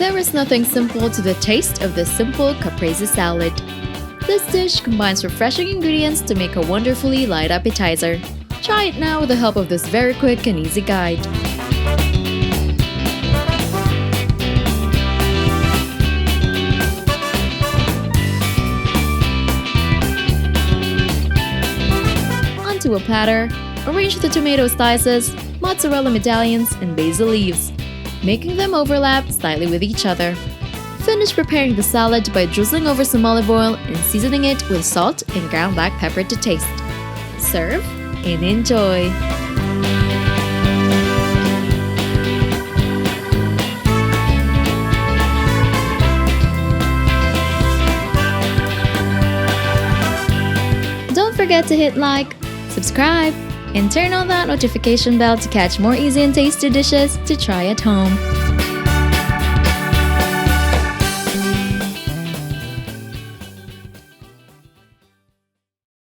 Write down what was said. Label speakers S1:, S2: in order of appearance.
S1: There is nothing simple to the taste of the Simple Caprese Salad. This dish combines refreshing ingredients to make a wonderfully light appetizer. Try it now with the help of this very quick and easy guide. Onto a platter, arrange the tomato slices, mozzarella medallions, and basil leaves, making them overlap slightly with each other. Finish preparing the salad by drizzling over some olive oil and seasoning it with salt and ground black pepper to taste. Serve and enjoy! Don't forget to hit like, subscribe, and turn on that notification bell to catch more easy and tasty dishes to try at home.